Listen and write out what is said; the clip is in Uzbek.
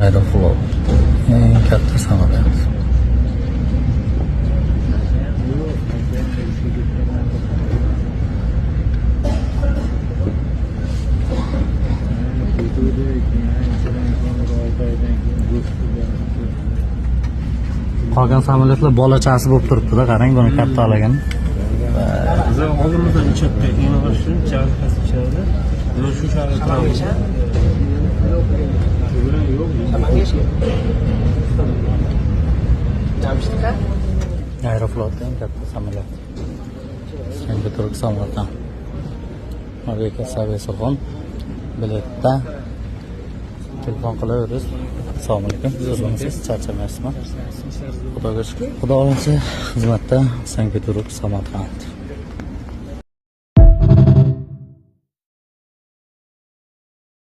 Aeroflot eng katta samolyot. Qolgan samolyotlar bolachasi bo'lib turibdi-da, qarang buni katta olagan. Biz oldimizdan uchatda yana bir shu javobasi ichadi. Biz shu shaharda Aeroflot eng katta samolyot. Sankt-Peterburg Samarqand. Aviatsiya Saviyasoxon biletda telefon qilaverasiz. Assalomu alaykum. Siz charchamaysizmi? Xudoga shukr. Xudo xohlasa xizmatda Sankt-Peterburg Samarqand.